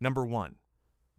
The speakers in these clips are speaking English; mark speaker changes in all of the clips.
Speaker 1: Number 1.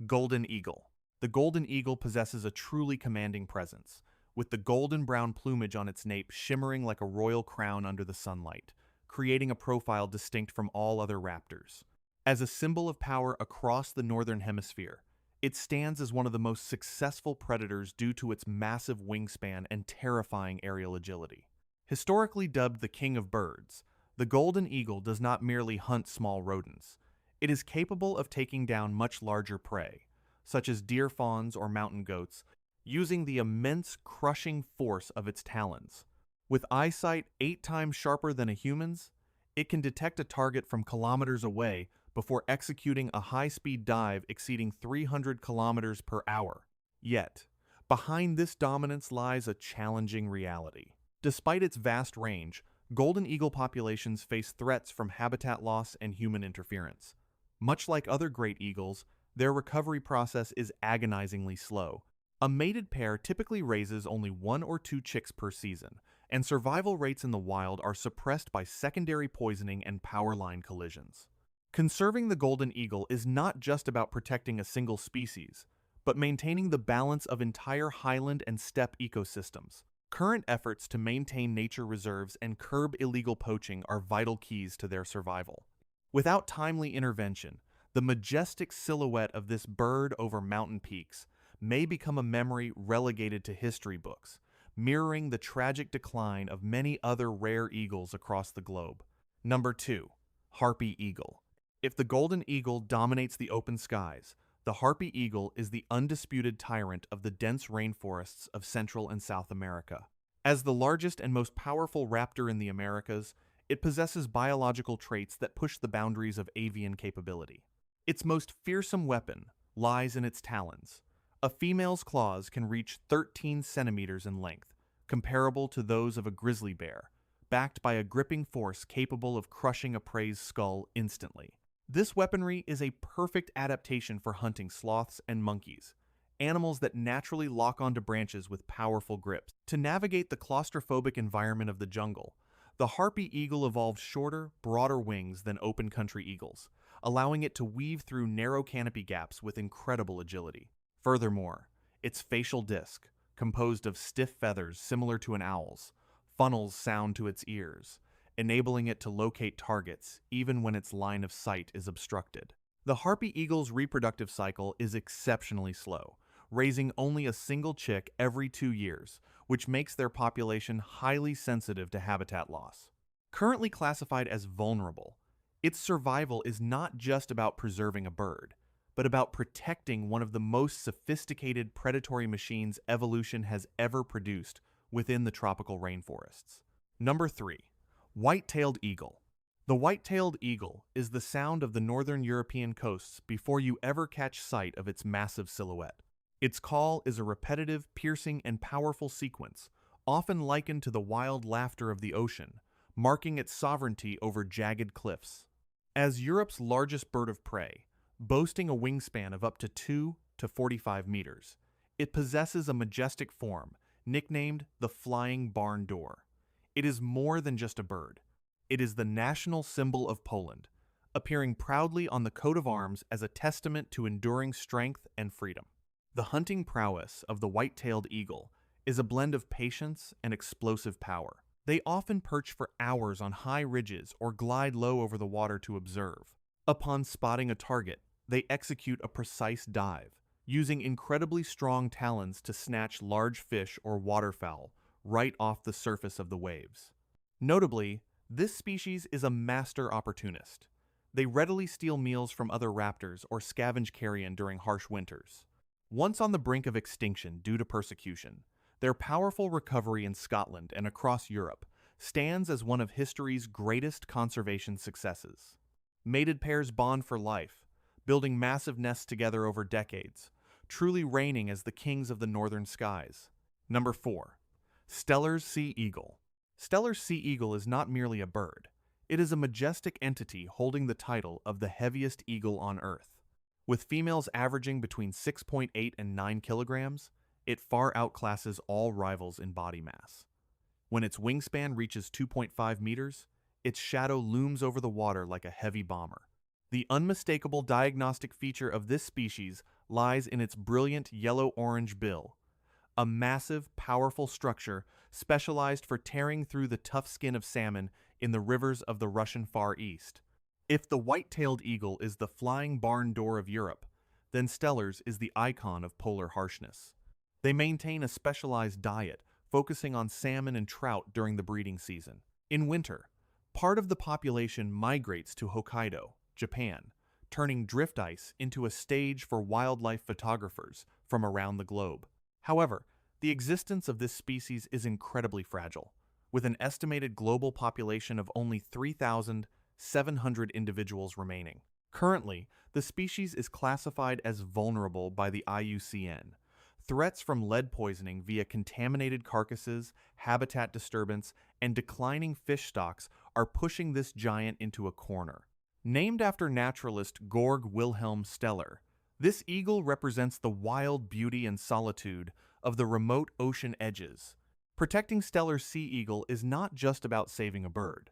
Speaker 1: Golden Eagle. The golden eagle possesses a truly commanding presence, with the golden brown plumage on its nape shimmering like a royal crown under the sunlight, creating a profile distinct from all other raptors. As a symbol of power across the Northern Hemisphere, it stands as one of the most successful predators due to its massive wingspan and terrifying aerial agility. Historically dubbed the king of birds, the golden eagle does not merely hunt small rodents. It is capable of taking down much larger prey, such as deer fawns or mountain goats, using the immense crushing force of its talons. With eyesight 8 times sharper than a human's, it can detect a target from kilometers away before executing a high-speed dive exceeding 300 kilometers per hour. Yet, behind this dominance lies a challenging reality. Despite its vast range, golden eagle populations face threats from habitat loss and human interference. Much like other great eagles, their recovery process is agonizingly slow. A mated pair typically raises only 1 or 2 chicks per season, and survival rates in the wild are suppressed by secondary poisoning and power line collisions. Conserving the golden eagle is not just about protecting a single species, but maintaining the balance of entire highland and steppe ecosystems. Current efforts to maintain nature reserves and curb illegal poaching are vital keys to their survival. Without timely intervention, the majestic silhouette of this bird over mountain peaks may become a memory relegated to history books, mirroring the tragic decline of many other rare eagles across the globe. Number 2. Harpy eagle. If the golden eagle dominates the open skies, the harpy eagle is the undisputed tyrant of the dense rainforests of Central and South America. As the largest and most powerful raptor in the Americas, it possesses biological traits that push the boundaries of avian capability. Its most fearsome weapon lies in its talons. A female's claws can reach 13 centimeters in length, comparable to those of a grizzly bear, backed by a gripping force capable of crushing a prey's skull instantly. This weaponry is a perfect adaptation for hunting sloths and monkeys, animals that naturally lock onto branches with powerful grips. To navigate the claustrophobic environment of the jungle, the harpy eagle evolved shorter, broader wings than open country eagles, allowing it to weave through narrow canopy gaps with incredible agility. Furthermore, its facial disc, composed of stiff feathers similar to an owl's, funnels sound to its ears, enabling it to locate targets even when its line of sight is obstructed. The harpy eagle's reproductive cycle is exceptionally slow, raising only a single chick every 2 years, which makes their population highly sensitive to habitat loss. Currently classified as vulnerable, its survival is not just about preserving a bird, but about protecting one of the most sophisticated predatory machines evolution has ever produced within the tropical rainforests. Number 3. White-tailed eagle. The white-tailed eagle is the sound of the northern European coasts before you ever catch sight of its massive silhouette. Its call is a repetitive, piercing, and powerful sequence, often likened to the wild laughter of the ocean, marking its sovereignty over jagged cliffs. As Europe's largest bird of prey, boasting a wingspan of up to 2 to 45 meters, it possesses a majestic form, nicknamed the flying barn door. It is more than just a bird. It is the national symbol of Poland, appearing proudly on the coat of arms as a testament to enduring strength and freedom. The hunting prowess of the white-tailed eagle is a blend of patience and explosive power. They often perch for hours on high ridges or glide low over the water to observe. Upon spotting a target, they execute a precise dive, using incredibly strong talons to snatch large fish or waterfowl right off the surface of the waves. Notably, this species is a master opportunist. They readily steal meals from other raptors or scavenge carrion during harsh winters. Once on the brink of extinction due to persecution, their powerful recovery in Scotland and across Europe stands as one of history's greatest conservation successes. Mated pairs bond for life, building massive nests together over decades, truly reigning as the kings of the northern skies. Number 4. Steller's sea eagle. Steller's sea eagle is not merely a bird. It is a majestic entity holding the title of the heaviest eagle on Earth. With females averaging between 6.8 and 9 kilograms, it far outclasses all rivals in body mass. When its wingspan reaches 2.5 meters, its shadow looms over the water like a heavy bomber. The unmistakable diagnostic feature of this species lies in its brilliant yellow-orange bill, a massive, powerful structure specialized for tearing through the tough skin of salmon in the rivers of the Russian Far East. If the white-tailed eagle is the flying barn door of Europe, then Steller's is the icon of polar harshness. They maintain a specialized diet, focusing on salmon and trout during the breeding season. In winter, part of the population migrates to Hokkaido, Japan, turning drift ice into a stage for wildlife photographers from around the globe. However, the existence of this species is incredibly fragile, with an estimated global population of only 3,700 individuals remaining. Currently, the species is classified as vulnerable by the IUCN. Threats from lead poisoning via contaminated carcasses, habitat disturbance, and declining fish stocks are pushing this giant into a corner. Named after naturalist Georg Wilhelm Steller, this eagle represents the wild beauty and solitude of the remote ocean edges. Protecting Steller's sea eagle is not just about saving a bird.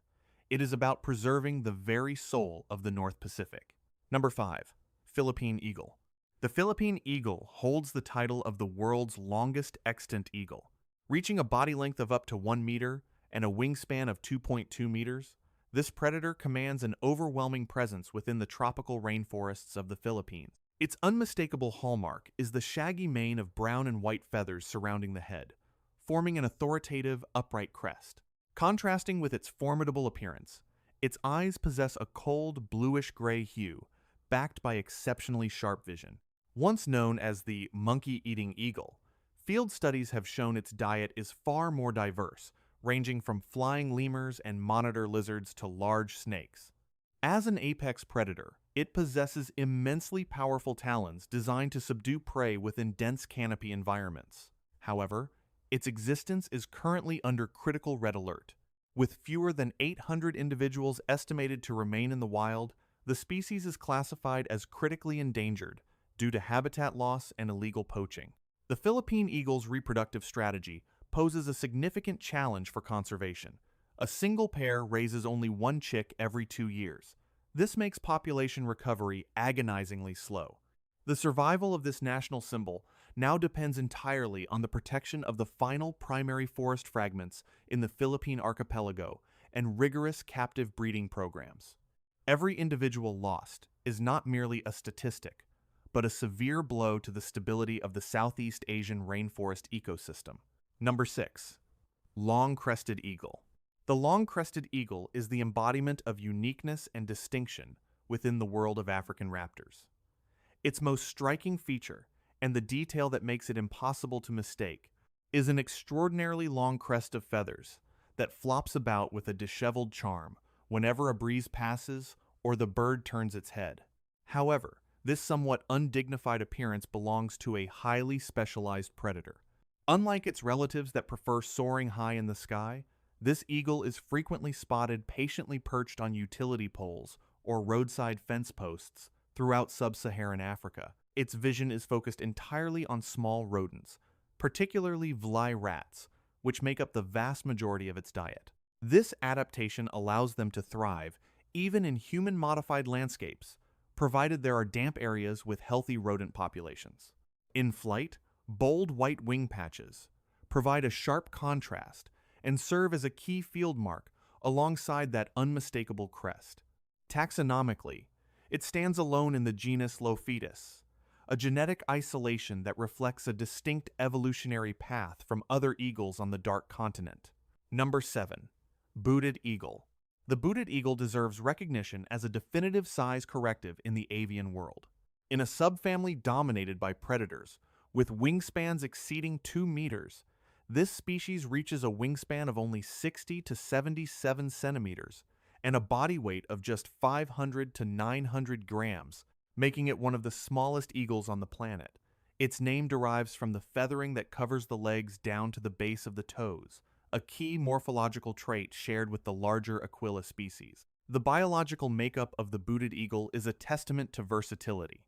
Speaker 1: It is about preserving the very soul of the North Pacific. Number 5. Philippine eagle. The Philippine eagle holds the title of the world's longest extant eagle. Reaching a body length of up to 1 meter and a wingspan of 2.2 meters, this predator commands an overwhelming presence within the tropical rainforests of the Philippines. Its unmistakable hallmark is the shaggy mane of brown and white feathers surrounding the head, forming an authoritative, upright crest. Contrasting with its formidable appearance, its eyes possess a cold, bluish-gray hue, backed by exceptionally sharp vision. Once known as the monkey-eating eagle, field studies have shown its diet is far more diverse, ranging from flying lemurs and monitor lizards to large snakes. As an apex predator, it possesses immensely powerful talons designed to subdue prey within dense canopy environments. However, its existence is currently under critical red alert. With fewer than 800 individuals estimated to remain in the wild, the species is classified as critically endangered due to habitat loss and illegal poaching. The Philippine eagle's reproductive strategy poses a significant challenge for conservation. A single pair raises only one chick every 2 years. This makes population recovery agonizingly slow. The survival of this national symbol now depends entirely on the protection of the final primary forest fragments in the Philippine archipelago and rigorous captive breeding programs. Every individual lost is not merely a statistic, but a severe blow to the stability of the Southeast Asian rainforest ecosystem. Number 6. Long-crested eagle. The long-crested eagle is the embodiment of uniqueness and distinction within the world of African raptors. Its most striking feature, and the detail that makes it impossible to mistake, is an extraordinarily long crest of feathers that flops about with a disheveled charm whenever a breeze passes or the bird turns its head. However, this somewhat undignified appearance belongs to a highly specialized predator. Unlike its relatives that prefer soaring high in the sky, this eagle is frequently spotted patiently perched on utility poles or roadside fence posts throughout sub-Saharan Africa. Its vision is focused entirely on small rodents, particularly fly rats, which make up the vast majority of its diet. This adaptation allows them to thrive even in human-modified landscapes, provided there are damp areas with healthy rodent populations. In flight, bold white wing patches provide a sharp contrast and serve as a key field mark alongside that unmistakable crest. Taxonomically, it stands alone in the genus Lophetus, a genetic isolation that reflects a distinct evolutionary path from other eagles on the dark continent. Number 7. Booted eagle. The booted eagle deserves recognition as a definitive size corrective in the avian world. In a subfamily dominated by predators, with wingspans exceeding 2 meters, this species reaches a wingspan of only 60 to 77 centimeters and a body weight of just 500 to 900 grams, making it one of the smallest eagles on the planet. Its name derives from the feathering that covers the legs down to the base of the toes, a key morphological trait shared with the larger Aquila species. The biological makeup of the booted eagle is a testament to versatility.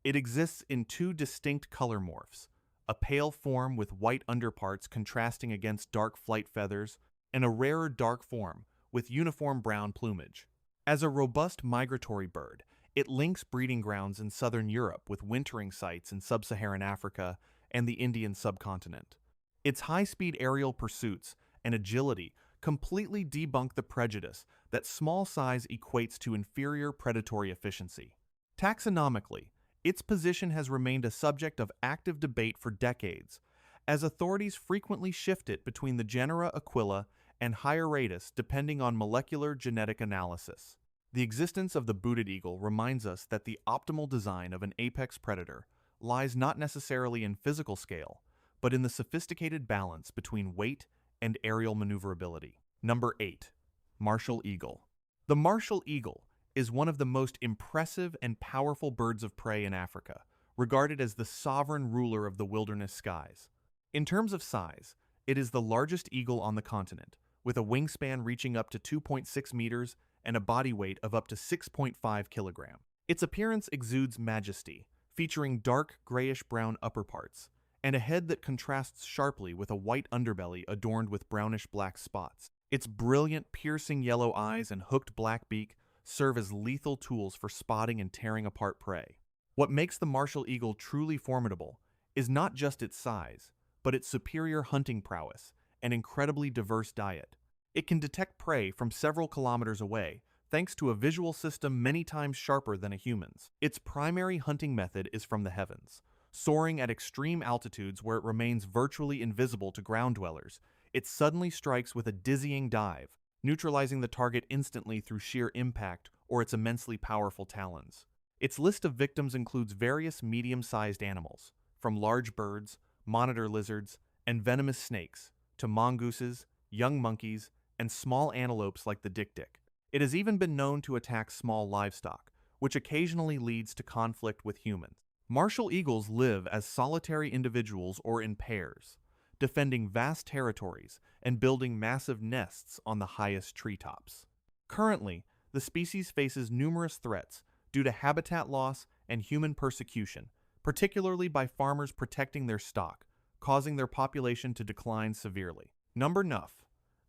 Speaker 1: It exists in 2 distinct color morphs, a pale form with white underparts contrasting against dark flight feathers, and a rarer dark form with uniform brown plumage. As a robust migratory bird, It links breeding grounds in southern Europe with wintering sites in sub-Saharan Africa and the Indian subcontinent. Its high-speed aerial pursuits and agility completely debunk the prejudice that small size equates to inferior predatory efficiency. Taxonomically, its position has remained a subject of active debate for decades, as authorities frequently shift it between the genera Aquila and Hieratus depending on molecular genetic analysis. The existence of the booted eagle reminds us that the optimal design of an apex predator lies not necessarily in physical scale, but in the sophisticated balance between weight and aerial maneuverability. Number 8. Martial eagle. The martial eagle is one of the most impressive and powerful birds of prey in Africa, regarded as the sovereign ruler of the wilderness skies. In terms of size, it is the largest eagle on the continent, with a wingspan reaching up to 2.6 meters and a body weight of up to 6.5 kilograms. Its appearance exudes majesty, featuring dark grayish-brown upperparts, and a head that contrasts sharply with a white underbelly adorned with brownish-black spots. Its brilliant, piercing yellow eyes and hooked black beak serve as lethal tools for spotting and tearing apart prey. What makes the martial eagle truly formidable is not just its size, but its superior hunting prowess and incredibly diverse diet. It can detect prey from several kilometers away, thanks to a visual system many times sharper than a human's. Its primary hunting method is from the heavens. Soaring at extreme altitudes where it remains virtually invisible to ground dwellers, it suddenly strikes with a dizzying dive, neutralizing the target instantly through sheer impact or its immensely powerful talons. Its list of victims includes various medium-sized animals, from large birds, monitor lizards, and venomous snakes, to mongooses, young monkeys, and small antelopes like the dik-dik. It has even been known to attack small livestock, which occasionally leads to conflict with humans. Martial eagles live as solitary individuals or in pairs, defending vast territories and building massive nests on the highest treetops. Currently, the species faces numerous threats due to habitat loss and human persecution, particularly by farmers protecting their stock, causing their population to decline severely. Number 9.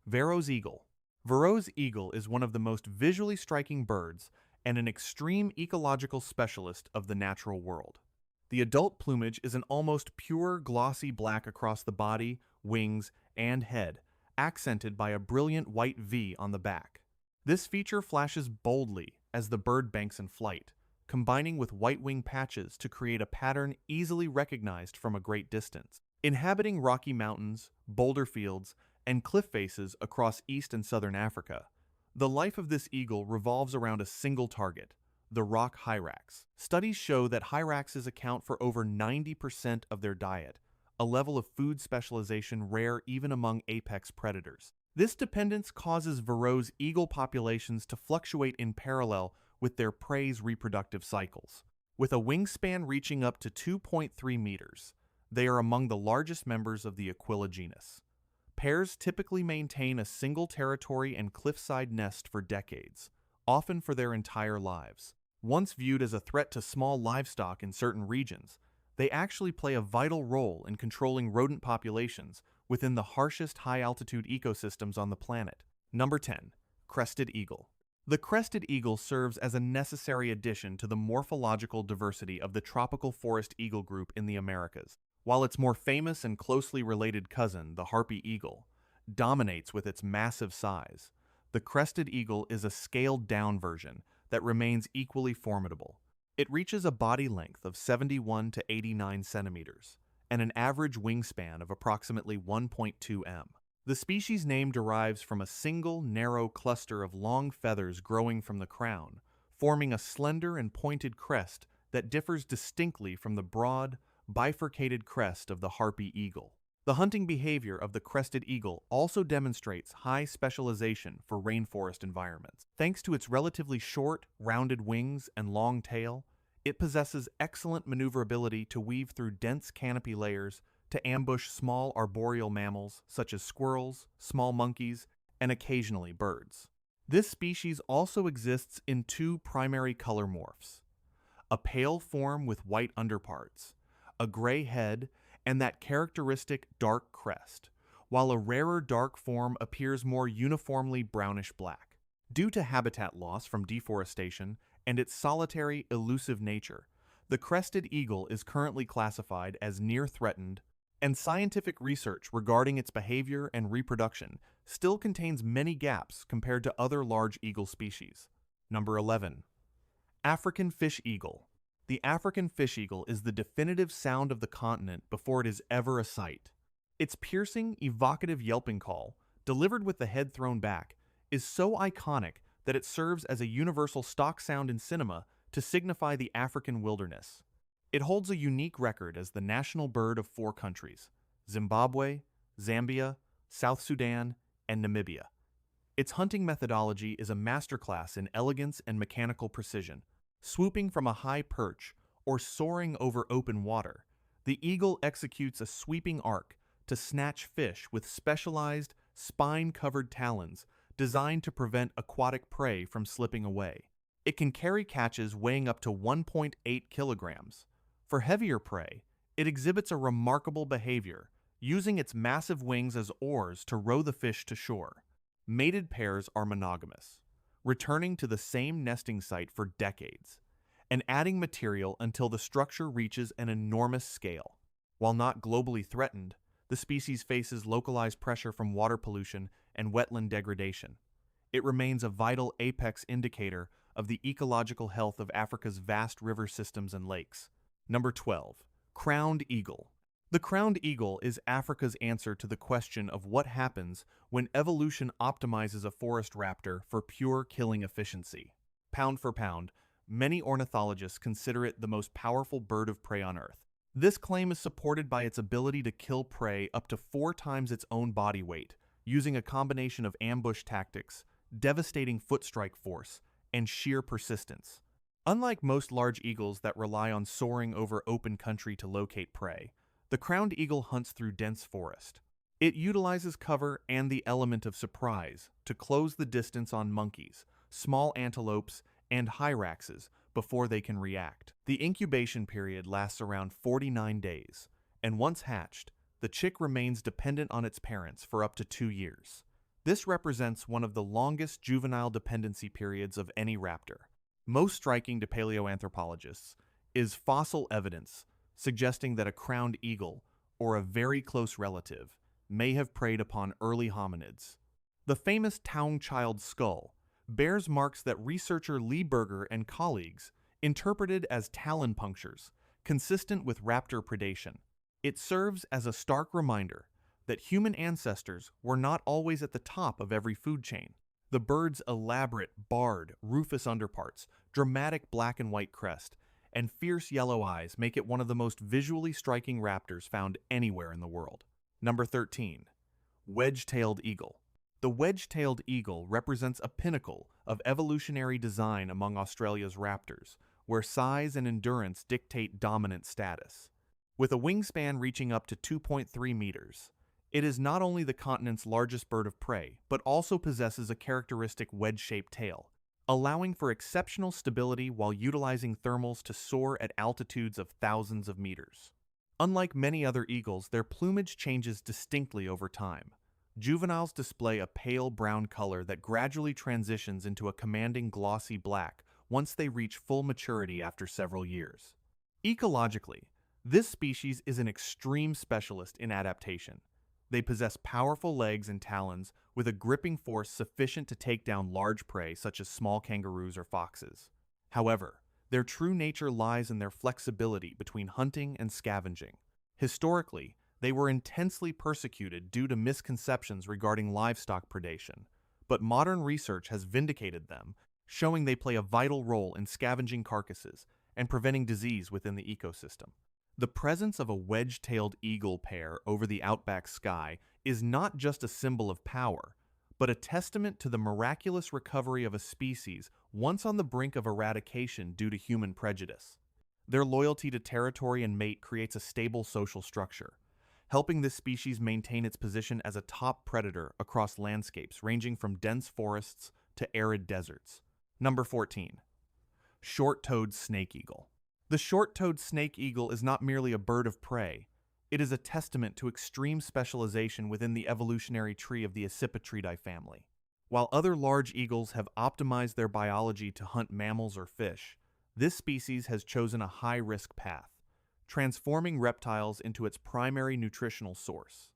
Speaker 1: Verreaux eagle. Verreaux eagle is one of the most visually striking birds and an extreme ecological specialist of the natural world. The adult plumage is an almost pure glossy black across the body, wings, and head, accented by a brilliant white V on the back. This feature flashes boldly as the bird banks in flight, combining with white wing patches to create a pattern easily recognized from a great distance. Inhabiting rocky mountains, boulder fields, and cliff faces across East and Southern Africa, the life of this eagle revolves around a single target, the rock hyrax. Studies show that hyraxes account for over 90% of their diet, a level of food specialization rare even among apex predators. This dependence causes Verreaux eagle populations to fluctuate in parallel with their prey's reproductive cycles. With a wingspan reaching up to 2.3 meters, they are among the largest members of the Aquila genus. Pairs typically maintain a single territory and cliffside nest for decades, often for their entire lives. Once viewed as a threat to small livestock in certain regions, they actually play a vital role in controlling rodent populations within the harshest high-altitude ecosystems on the planet. Number 10. Crested eagle. The crested eagle serves as a necessary addition to the morphological diversity of the tropical forest eagle group in the Americas. While its more famous and closely related cousin, the Harpy eagle, dominates with its massive size, the crested eagle is a scaled-down version that remains equally formidable. It reaches a body length of 71 to 89 centimeters and an average wingspan of approximately 1.2 m. The species name derives from a single, narrow cluster of long feathers growing from the crown, forming a slender and pointed crest that differs distinctly from the broad, bifurcated crest of the Harpy eagle. The hunting behavior of the crested eagle also demonstrates high specialization for rainforest environments. Thanks to its relatively short, rounded wings and long tail, it possesses excellent maneuverability to weave through dense canopy layers to ambush small arboreal mammals such as squirrels, small monkeys, and occasionally birds. This species also exists in two primary color morphs: a pale form with white underparts, a gray head, and that characteristic dark crest, while a rarer dark form appears more uniformly brownish-black. Due to habitat loss from deforestation and its solitary, elusive nature, the crested eagle is currently classified as near threatened, and scientific research regarding its behavior and reproduction still contains many gaps compared to other large eagle species. Number 11. African fish eagle. The African fish eagle is the definitive sound of the continent before it is ever a sight. Its piercing, evocative yelping call, delivered with the head thrown back, is so iconic that it serves as a universal stock sound in cinema to signify the African wilderness. It holds a unique record as the national bird of 4 countries: Zimbabwe, Zambia, South Sudan, and Namibia. Its hunting methodology is a masterclass in elegance and mechanical precision. Swooping from a high perch or soaring over open water, the eagle executes a sweeping arc to snatch fish with specialized, spine-covered talons designed to prevent aquatic prey from slipping away. It can carry catches weighing up to 1.8 kilograms. For heavier prey, it exhibits a remarkable behavior, using its massive wings as oars to row the fish to shore. Mated pairs are monogamous, returning to the same nesting site for decades, and adding material until the structure reaches an enormous scale. While not globally threatened, the species faces localized pressure from water pollution and wetland degradation. It remains a vital apex indicator of the ecological health of Africa's vast river systems and lakes. Number 12. Crowned eagle. The crowned eagle is Africa's answer to the question of what happens when evolution optimizes a forest raptor for pure killing efficiency. Pound for pound, many ornithologists consider it the most powerful bird of prey on Earth. This claim is supported by its ability to kill prey up to 4 times its own body weight, using a combination of ambush tactics, devastating foot strike force, and sheer persistence. Unlike most large eagles that rely on soaring over open country to locate prey, the crowned eagle hunts through dense forest. It utilizes cover and the element of surprise to close the distance on monkeys, small antelopes, and hyraxes before they can react. The incubation period lasts around 49 days, and once hatched, the chick remains dependent on its parents for up to 2 years. This represents one of the longest juvenile dependency periods of any raptor. Most striking to paleoanthropologists is fossil evidence suggesting that a crowned eagle, or a very close relative, may have preyed upon early hominids. The famous Town Child skull bears marks that researcher Lee Berger and colleagues interpreted as talon punctures, consistent with raptor predation. It serves as a stark reminder that human ancestors were not always at the top of every food chain. The bird's elaborate, barred, rufous underparts, dramatic black and white crest, and fierce yellow eyes make it one of the most visually striking raptors found anywhere in the world. Number 13. Wedge-tailed eagle. The wedge-tailed eagle represents a pinnacle of evolutionary design among Australia's raptors, where size and endurance dictate dominant status. With a wingspan reaching up to 2.3 meters, it is not only the continent's largest bird of prey, but also possesses a characteristic wedge-shaped tail, allowing for exceptional stability while utilizing thermals to soar at altitudes of thousands of meters. Unlike many other eagles, their plumage changes distinctly over time. Juveniles display a pale brown color that gradually transitions into a commanding glossy black once they reach full maturity after several years. Ecologically, this species is an extreme specialist in adaptation. They possess powerful legs and talons with a gripping force sufficient to take down large prey such as small kangaroos or foxes. However, their true nature lies in their flexibility between hunting and scavenging. Historically, they were intensely persecuted due to misconceptions regarding livestock predation, but modern research has vindicated them, showing they play a vital role in scavenging carcasses and preventing disease within the ecosystem. The presence of a wedge-tailed eagle pair over the outback sky is not just a symbol of power, but a testament to the miraculous recovery of a species once on the brink of eradication due to human prejudice. Their loyalty to territory and mate creates a stable social structure, helping this species maintain its position as a top predator across landscapes ranging from dense forests to arid deserts. Number 14. Short-toed snake eagle. The short-toed snake eagle is not merely a bird of prey. It is a testament to extreme specialization within the evolutionary tree of the Accipitridae family. While other large eagles have optimized their biology to hunt mammals or fish, this species has chosen a high-risk path, transforming reptiles into its primary nutritional source.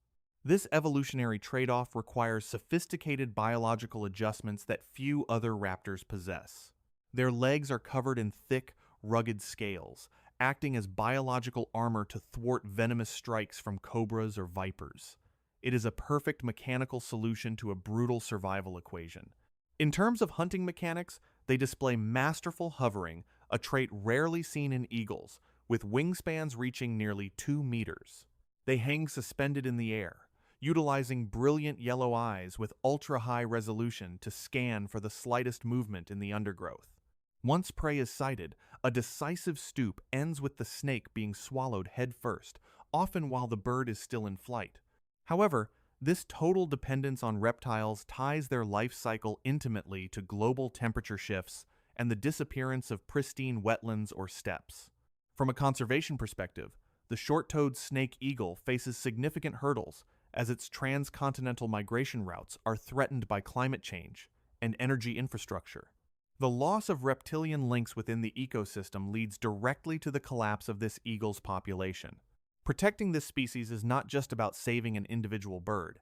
Speaker 1: This evolutionary trade-off requires sophisticated biological adjustments that few other raptors possess. Their legs are covered in thick, rugged scales, acting as biological armor to thwart venomous strikes from cobras or vipers. It is a perfect mechanical solution to a brutal survival equation. In terms of hunting mechanics, they display masterful hovering, a trait rarely seen in eagles, with wingspans reaching nearly 2 meters. They hang suspended in the air, utilizing brilliant yellow eyes with ultra-high resolution to scan for the slightest movement in the undergrowth. Once prey is sighted, a decisive stoop ends with the snake being swallowed headfirst, often while the bird is still in flight. However, this total dependence on reptiles ties their life cycle intimately to global temperature shifts and the disappearance of pristine wetlands or steppes. From a conservation perspective, the short-toed snake eagle faces significant hurdles as its transcontinental migration routes are threatened by climate change and energy infrastructure. The loss of reptilian links within the ecosystem leads directly to the collapse of this eagle's population. Protecting this species is not just about saving an individual bird.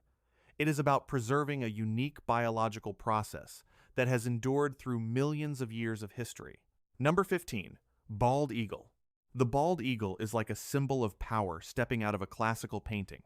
Speaker 1: It is about preserving a unique biological process that has endured through millions of years of history. Number 15. Bald eagle. The bald eagle is like a symbol of power stepping out of a classical painting,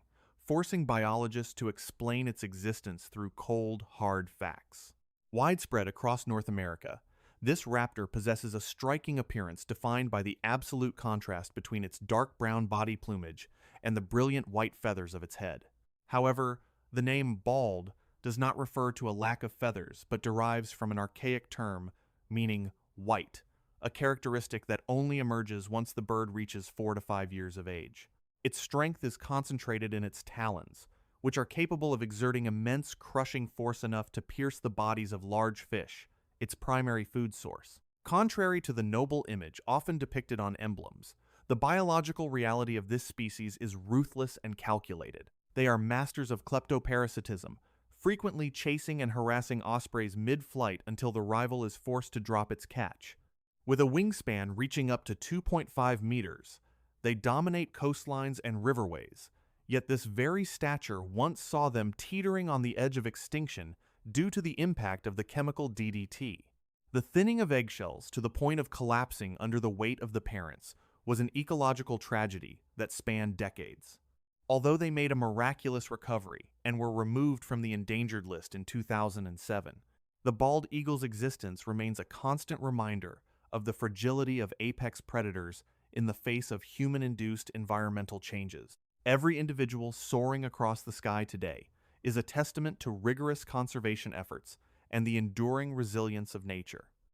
Speaker 1: forcing biologists to explain its existence through cold, hard facts. Widespread across North America, this raptor possesses a striking appearance defined by the absolute contrast between its dark brown body plumage and the brilliant white feathers of its head. However, the name bald does not refer to a lack of feathers but derives from an archaic term meaning white, a characteristic that only emerges once the bird reaches 4 to 5 years of age. Its strength is concentrated in its talons, which are capable of exerting immense crushing force enough to pierce the bodies of large fish, its primary food source. Contrary to the noble image often depicted on emblems, the biological reality of this species is ruthless and calculated. They are masters of kleptoparasitism, frequently chasing and harassing ospreys mid-flight until the rival is forced to drop its catch. With a wingspan reaching up to 2.5 meters, they dominate coastlines and riverways, yet this very stature once saw them teetering on the edge of extinction due to the impact of the chemical DDT. The thinning of eggshells to the point of collapsing under the weight of the parents was an ecological tragedy that spanned decades. Although they made a miraculous recovery and were removed from the endangered list in 2007, the bald eagle's existence remains a constant reminder of the fragility of apex predators in the face of human-induced environmental changes. Every individual soaring across the sky today is a testament to rigorous conservation efforts and the enduring resilience of nature.